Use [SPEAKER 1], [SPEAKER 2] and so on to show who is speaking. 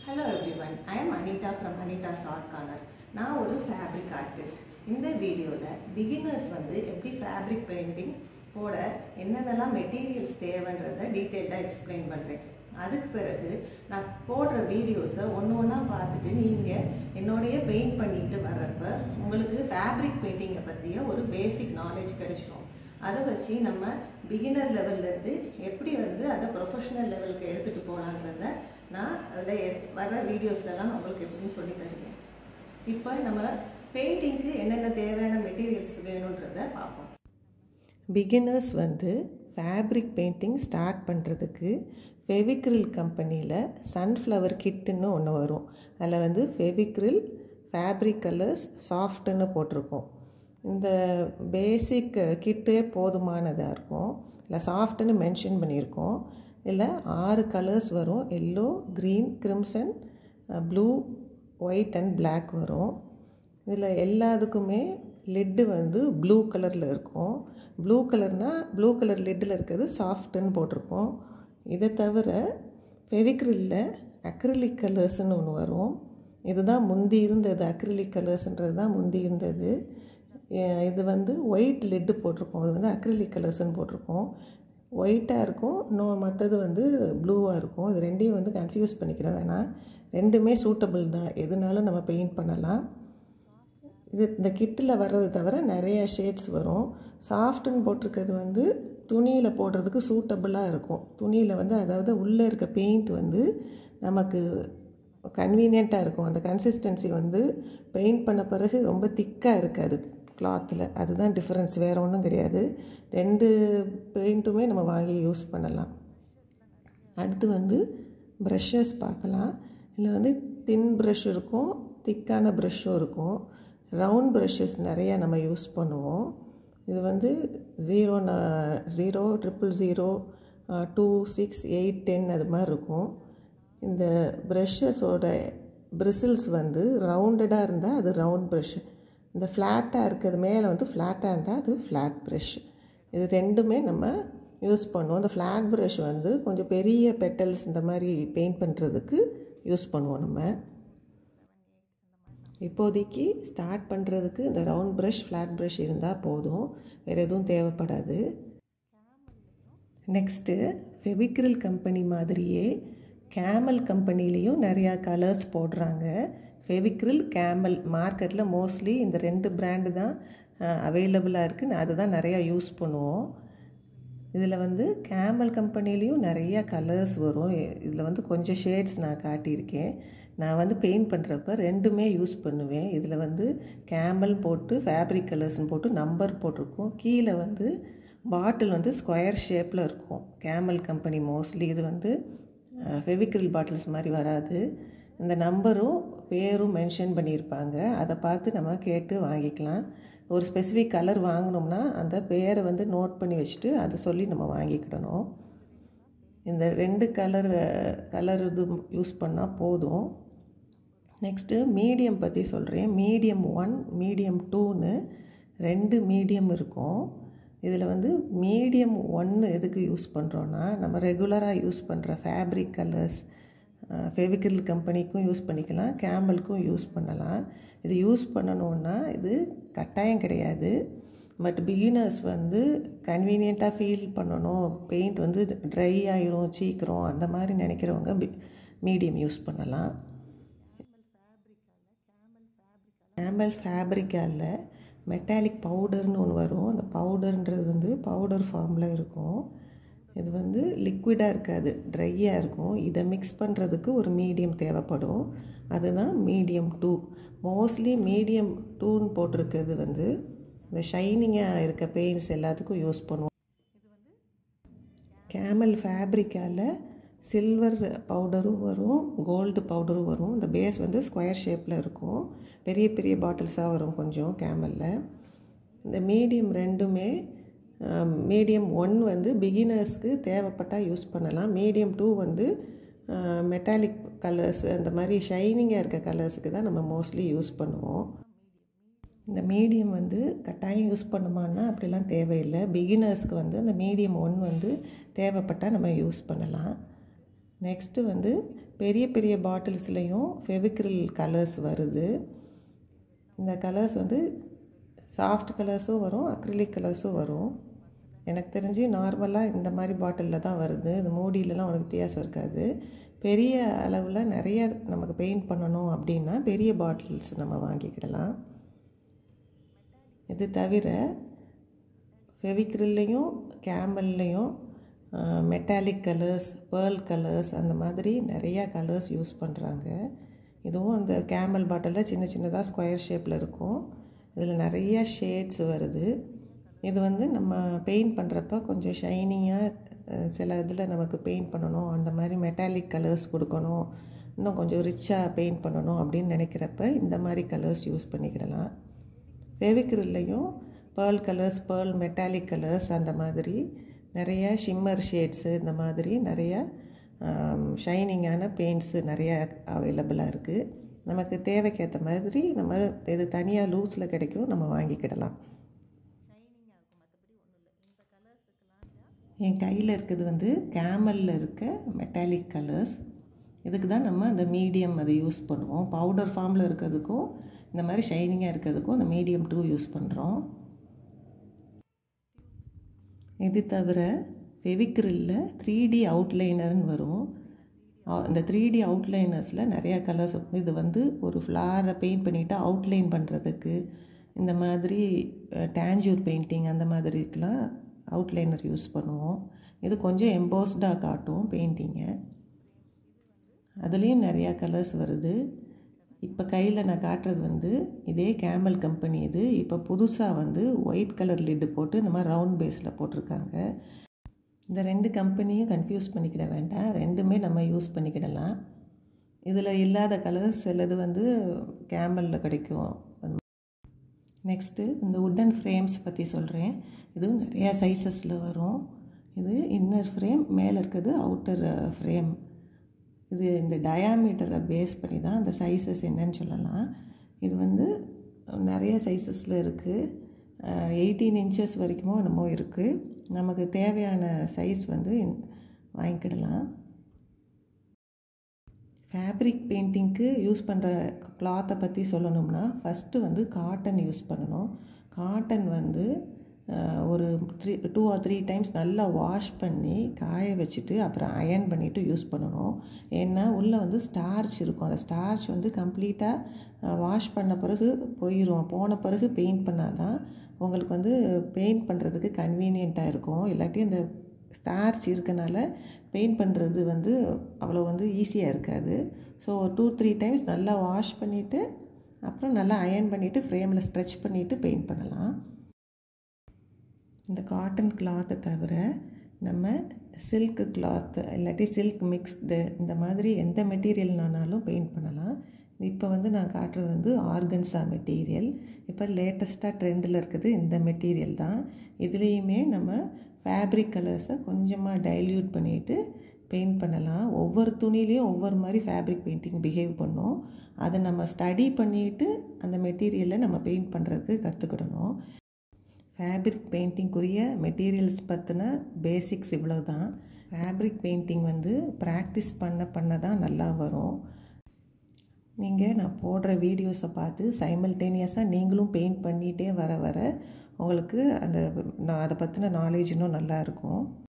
[SPEAKER 1] Hello everyone, I am Anita from Anita's Art Corner. நான் ஒரு fabric artist. இந்த வீடியோவில் பிகினர்ஸ் எப்படி ஃபேப்ரிக் பெயிண்டிங் போட என்னென்னலாம் மெட்டீரியல்ஸ் தேவைன்றதை டீட்டெயில்டாக எக்ஸ்பிளைன் பண்ணுறேன். அதுக்கு பிறகு நான் போடுற வீடியோஸை ஒன்றா பார்த்துட்டு நீங்கள் என்னோடைய பெயிண்ட் பண்ணிட்டு வர்றப்ப உங்களுக்கு ஃபேப்ரிக் பெயிண்டிங்கை பற்றிய ஒரு பேசிக் நாலேஜ் கிடைச்சிடும். அதை வச்சு நம்ம பிகினர் லெவல்லேருந்து எப்படி அதை ப்ரொஃபஷனல் லெவலுக்கு எடுத்துகிட்டு போகலான்றத நான் அதில் வர வீடியோஸ்லாம் நான் உங்களுக்கு எப்படின்னு சொல்லி தருவேன். இப்போ நம்ம பெயிண்டிங்க்கு என்னென்ன தேவையான மெட்டீரியல்ஸ் வேணுன்றதை பார்ப்போம். பிகினர்ஸ் ஃபேப்ரிக் பெயிண்டிங் ஸ்டார்ட் பண்ணுறதுக்கு ஃபெவிக்ரில் கம்பெனியில் சன்ஃப்ளவர் கிட்டுன்னு ஒன்று வரும். அதில் ஃபெவிக்ரில் ஃபேப்ரிக் கலர்ஸ் சாஃப்ட்டுன்னு போட்டிருக்கோம். இந்த பேசிக் கிட்டே போதுமானதாக இருக்கும். இல்லை சாஃப்ட்டுன்னு மென்ஷன் பண்ணியிருக்கோம். இதில் 6 கலர்ஸ் வரும். Yellow, green, crimson, blue, white and black வரும். இதில் எல்லாத்துக்குமே லிட்டு ப்ளூ கலரில் இருக்கும். ப்ளூ கலர் லிட்டில் இருக்கிறது சாஃப்ட்டுன்னு போட்டிருக்கோம். இதை தவிர ஃபெவிக்ரிலில் அக்ரிலிக் கலர்ஸ்ன்னு ஒன்று வரும். இதுதான் முந்தி இருந்தது. அக்ரிலிக் கலர்ஸ்ன்றது தான் முந்தி இருந்தது. இது ஒயிட் லிட்டு போட்டிருக்கோம். அது அக்ரிலிக் கலர்ஸ்ன்னு போட்டிருக்கோம். ஒயிட்டாக இருக்கும், இன்னும் மற்றது ப்ளூவாக இருக்கும். இது ரெண்டையும் கன்ஃபியூஸ் பண்ணிக்கிட வேணாம். ரெண்டுமே சூட்டபிள் தான், எதுனாலும் நம்ம பெயிண்ட் பண்ணலாம். இது இந்த கிட்டில் வர்றது தவிர நிறைய ஷேட்ஸ் வரும். சாஃப்ட்டுன்னு போட்டிருக்கிறது துணியில் போடுறதுக்கு சூட்டபிளாக இருக்கும். துணியில் அதாவது உள்ளே இருக்க பெயிண்ட் நமக்கு கன்வீனியண்ட்டாக இருக்கும். அந்த கன்சிஸ்டன்சி பெயிண்ட் பண்ண பிறகு ரொம்ப திக்காக இருக்காது கிளாத்தில். அதுதான் டிஃப்ரென்ஸ், வேறு ஒன்றும் கிடையாது. ரெண்டு பெயிண்ட்டுமே நம்ம வாங்கி யூஸ் பண்ணலாம். அடுத்து ப்ரஷஸ் பார்க்கலாம். இதில் தின் ப்ரஷ் இருக்கும், திக்கான ப்ரஷ்ஷும் இருக்கும். ரவுண்ட் ப்ரஷஸ் நிறையா நம்ம யூஸ் பண்ணுவோம். இது 0, 000, 2, 6, 8, 10 அது மாதிரி இருக்கும். இந்த ப்ரஷஸோட பிரிசில்ஸ் ரவுண்டடாக இருந்தால் அது ரவுண்ட் ப்ரஷ். இந்த ஃப்ளாட்டாக இருக்கிறது மேலே ஃப்ளாட்டாக இருந்தால் அது ஃப்ளாட் ப்ரஷ். இது ரெண்டுமே நம்ம யூஸ் பண்ணுவோம். இந்த ஃப்ளாட் ப்ரஷ் கொஞ்சம் பெரிய பெட்டல்ஸ் இந்த மாதிரி பெயிண்ட் பண்ணுறதுக்கு யூஸ் பண்ணுவோம். நம்ம இப்போதைக்கு ஸ்டார்ட் பண்ணுறதுக்கு இந்த ரவுண்ட் ப்ரஷ், ஃப்ளாட் ப்ரஷ் இருந்தால் போதும், வேறு எதுவும் தேவைப்படாது. நெக்ஸ்ட்டு ஃபெவிக்ரில் கம்பெனி மாதிரியே கேமல் கம்பெனிலேயும் நிறையா கலர்ஸ் போடுறாங்க. ஃபெவிக்ரில், கேமல் மார்க்கெட்டில் மோஸ்ட்லி இந்த 2 பிராண்டு தான் அவைலபிளாக இருக்குது. அதுதான் நிறையா யூஸ் பண்ணுவோம். இதில் கேமல் கம்பெனிலேயும் நிறையா கலர்ஸ் வரும். இதில் கொஞ்சம் ஷேட்ஸ் நான் காட்டியிருக்கேன். நான் பெயிண்ட் பண்ணுறப்ப ரெண்டுமே யூஸ் பண்ணுவேன். இதில் கேமல் போட்டு ஃபேப்ரிக் கலர்ஸ்னு போட்டு நம்பர் போட்டிருக்கோம். கீழே பாட்டில் ஸ்கொயர் ஷேப்பில் இருக்கும். கேமல் கம்பெனி மோஸ்ட்லி இது ஃபெவிக்ரில் பாட்டில்ஸ் மாதிரி வராது. இந்த நம்பரும் பேரும் மென்ஷன் பண்ணியிருப்பாங்க. அதை பார்த்து நம்ம கேட்டு வாங்கிக்கலாம். ஒரு ஸ்பெசிஃபிக் கலர் வாங்கினோம்னா அந்த பேரை நோட் பண்ணி வச்சுட்டு அதை சொல்லி நம்ம வாங்கிக்கிடணும். இந்த 2 கலர் இது யூஸ் பண்ணால் போதும். நெக்ஸ்ட்டு மீடியம் பற்றி சொல்கிறேன். மீடியம் 1, மீடியம் 2ன்னு 2 மீடியம் இருக்கும். இதில் மீடியம் 1 எதுக்கு யூஸ் பண்ணுறோன்னா, நம்ம ரெகுலராக யூஸ் பண்ணுற ஃபேப்ரிக் கலர்ஸ் ஃபெவிக்ரில் கம்பெனிக்கும் யூஸ் பண்ணிக்கலாம், கேமலுக்கும் யூஸ் பண்ணலாம். இது யூஸ் பண்ணணுன்னா இது கட்டாயம் கிடையாது. பட் பிகினர்ஸ் கன்வீனியண்ட்டாக ஃபீல் பண்ணணும், பெயிண்ட் ட்ரை ஆயிரும் சீக்கிரம், அந்த மாதிரி நினைக்கிறவங்க மீடியம் யூஸ் பண்ணலாம். கேமல் ஃபேப்ரிக்காவில் மெட்டாலிக் பவுடர்னு ஒன்று வரும். அந்த பவுடர்ன்றது பவுடர் ஃபார்மில் இருக்கும். இது லிக்விடாக இருக்காது, ட்ரையாக இருக்கும். இதை மிக்ஸ் பண்ணுறதுக்கு ஒரு மீடியம் தேவைப்படும். அதுதான் மீடியம் 2. மோஸ்ட்லி மீடியம் 2ன்னு போட்டிருக்கிறது இந்த ஷைனிங்காக இருக்க பெயிண்ட்ஸ் எல்லாத்துக்கும் யூஸ் பண்ணுவோம். கேமல் ஃபேப்ரிக்காவில் சில்வர் பவுடரும் வரும், கோல்டு பவுடரும் வரும். இந்த பேஸ் ஸ்கொயர் ஷேப்பில் இருக்கும். பெரிய பெரிய பாட்டில்ஸாக வரும் கொஞ்சம் கேமலில். இந்த மீடியம் ரெண்டுமே மீடியம் 1 பிகினர்ஸ்க்கு தேவைப்பட்டால் யூஸ் பண்ணலாம். மீடியம் 2 மெட்டாலிக் கலர்ஸ், அந்த மாதிரி ஷைனிங்காக இருக்க கலர்ஸுக்கு தான் நம்ம மோஸ்ட்லி யூஸ் பண்ணுவோம். இந்த மீடியம் கட்டாயம் யூஸ் பண்ணுமான்னா அப்படிலாம் தேவையில்லை. பிகினர்ஸ்க்கு அந்த மீடியம் 1 தேவைப்பட்டால் நம்ம யூஸ் பண்ணலாம். நெக்ஸ்ட்டு வந்து பெரிய பெரிய பாட்டில்ஸ்லேயும் ஃபெவிக்ரில் கலர்ஸ் வருது. இந்த கலர்ஸ் வந்து சாஃப்ட் கலர்ஸும் வரும், அக்ரிலிக் கலர்ஸும் வரும். எனக்கு தெரிஞ்சு நார்மலாக இந்த மாதிரி பாட்டிலில் தான் வருது. இது மூடியிலலாம் ஒரு வித்தியாசம் இருக்காது. பெரிய அளவில் நிறைய நமக்கு பெயிண்ட் பண்ணணும் அப்படின்னா பெரிய பாட்டில்ஸ் நம்ம வாங்கிக்கிடலாம். இது தவிர ஃபெவிக்ரில்லையும் கேமல்லையும் மெட்டாலிக் கலர்ஸ், பேர்ல் கலர்ஸ் அந்த மாதிரி நிறையா கலர்ஸ் யூஸ் பண்ணுறாங்க. இதுவும் அந்த கேமல் பாட்டிலில் சின்ன சின்னதாக ஸ்கொயர் ஷேப்பில் இருக்கும். இதில் நிறையா ஷேட்ஸ் வருது. இது வந்து நம்ம பெயிண்ட் பண்ணுறப்ப கொஞ்சம் ஷைனிங்காக சில இதில் நமக்கு பெயிண்ட் பண்ணணும், அந்த மாதிரி மெட்டாலிக் கலர்ஸ் கொடுக்கணும், இன்னும் கொஞ்சம் ரிச்சாக பெயிண்ட் பண்ணணும் அப்படின்னு நினைக்கிறப்ப இந்த மாதிரி கலர்ஸ் யூஸ் பண்ணிக்கிடலாம். ஃபெவிக்ரில்லையும் pearl colours, pearl metallic colours அந்த மாதிரி நிறைய ஷிம்மர் ஷேட்ஸு இந்த மாதிரி நிறைய ஷைனிங்கான பெயிண்ட்ஸு நிறையா அவைலபிளாக இருக்குது. நமக்கு தேவைக்கேற்ற மாதிரி நம்ம இது தனியாக லூஸில் கிடைக்கும், நம்ம வாங்கிக்கிடலாம். என் கையில் இருக்கிறது வந்து கேமலில் இருக்க மெட்டாலிக் கலர்ஸ். இதுக்கு தான் நம்ம அந்த மீடியம் அதை யூஸ் பண்ணுவோம். பவுடர் ஃபார்மில் இருக்கிறதுக்கும் இந்த மாதிரி ஷைனிங்காக இருக்கிறதுக்கும் அந்த மீடியம் 2 யூஸ் பண்ணுறோம். இது தவிர ஃபெவிக்ரில்லில் 3D அவுட்லைனர்னு வரும். இந்த 3D அவுட்லைனர்ஸில் நிறையா கலர்ஸ். இது வந்து ஒரு ஃப்ளாரை பெயிண்ட் பண்ணிவிட்டு அவுட்லைன் பண்ணுறதுக்கு, இந்த மாதிரி டேஞ்சூர் பெயிண்டிங் அந்த மாதிரிக்கெலாம் அவுட்லைனர் யூஸ் பண்ணுவோம். இது கொஞ்சம் எம்போஸ்டாக காட்டும் பெயிண்டிங்கை. அதுலேயும் நிறையா கலர்ஸ் வருது. இப்போ கையில் நான் காட்டுறது வந்து இதே கேமல் கம்பெனி. இது இப்போ புதுசாக வந்து ஒயிட் கலர் லிட்டு போட்டு இந்த மாதிரி ரவுண்ட் பேஸில் போட்டிருக்காங்க. இந்த 2 கம்பெனியும் கன்ஃபியூஸ் பண்ணிக்கிட வேண்டாம், ரெண்டுமே நம்ம யூஸ் பண்ணிக்கிடலாம். இதில் இல்லாத கலர்ஸ் சிலது வந்து கேமலில் கிடைக்கும். நெக்ஸ்ட்டு இந்த உட்டன் ஃப்ரேம்ஸ் பற்றி சொல்கிறேன். இதுவும் நிறையா சைஸஸில் வரும். இது இன்னர் ஃப்ரேம், மேலே இருக்கிறது அவுட்டர் ஃப்ரேம். இது இந்த டயாமீட்டரை பேஸ் பண்ணி தான் அந்த சைஸஸ் என்னன்னு சொல்லலாம். இது வந்து நிறைய சைஸஸில் இருக்குது. 18 இன்ச்சஸ் வரைக்கும் என்னமோ இருக்குது. நமக்கு தேவையான சைஸ் வந்து வாங்கிக்கிடலாம். ஃபேப்ரிக் பெயிண்டிங்க்கு யூஸ் பண்ணுற கிளாத்தை பற்றி சொல்லணும்னா ஃபஸ்ட்டு வந்து காட்டன் யூஸ் பண்ணணும். காட்டன் வந்து ஒரு 2 or 3 டைம்ஸ் நல்லா வாஷ் பண்ணி காய வச்சுட்டு அப்புறம் அயர்ன் பண்ணிவிட்டு யூஸ் பண்ணணும். ஏன்னா உள்ளே வந்து ஸ்டார்ச் இருக்கும். அந்த ஸ்டார்ச் வந்து கம்ப்ளீட்டாக வாஷ் பண்ண பிறகு போன பிறகு பெயிண்ட் பண்ணால் தான் உங்களுக்கு வந்து பெயிண்ட் பண்ணுறதுக்கு கன்வீனியண்ட்டாக இருக்கும். இல்லாட்டி அந்த ஸ்டார்ச் இருக்கனால பெயிண்ட் பண்ணுறது வந்து அவ்வளோ வந்து ஈஸியாக இருக்காது. ஸோ 2-3 டைம்ஸ் நல்லா வாஷ் பண்ணிவிட்டு அப்புறம் நல்லா அயர்ன் பண்ணிவிட்டு ஃப்ரேமில் ஸ்ட்ரெச் பண்ணிவிட்டு பெயிண்ட் பண்ணலாம். இந்த காட்டன் கிளாத்தை தவிர நம்ம சில்க் கிளாத்து இல்லாட்டி சில்க் மிக்ஸ்டு இந்த மாதிரி எந்த மெட்டீரியல்னாலும் பெயிண்ட் பண்ணலாம். இப்போ வந்து நான் காட்டுறது வந்து ஆர்கன்ஸா மெட்டீரியல். இப்போ லேட்டஸ்ட்டாக ட்ரெண்டில் இருக்குது இந்த மெட்டீரியல் தான். இதுலேயுமே நம்ம ஃபேப்ரிக் கலர்ஸை கொஞ்சமாக டைல்யூட் பண்ணிவிட்டு பெயிண்ட் பண்ணலாம். ஒவ்வொரு துணிலேயும் ஒவ்வொரு மாதிரி ஃபேப்ரிக் பெயிண்டிங் பிஹேவ் பண்ணும். அதை நம்ம ஸ்டடி பண்ணிவிட்டு அந்த மெட்டீரியலை நம்ம பெயிண்ட் பண்ணுறதுக்கு கற்றுக்கிடணும். ஃபேப்ரிக் பெயிண்டிங்குரிய மெட்டீரியல்ஸ் பற்றின பேசிக்ஸ் இவ்வளோ தான். ஃபேப்ரிக் பெயிண்டிங் வந்து ப்ராக்டிஸ் பண்ண தான் நல்லா வரும். நீங்கள் நான் போடுற வீடியோஸை பார்த்து சைமல்டேனியஸாக நீங்களும் பெயிண்ட் பண்ணிகிட்டே வர உங்களுக்கு அந்த அதை பற்றின நாலேஜ் இன்னும் நல்லா இருக்கும்.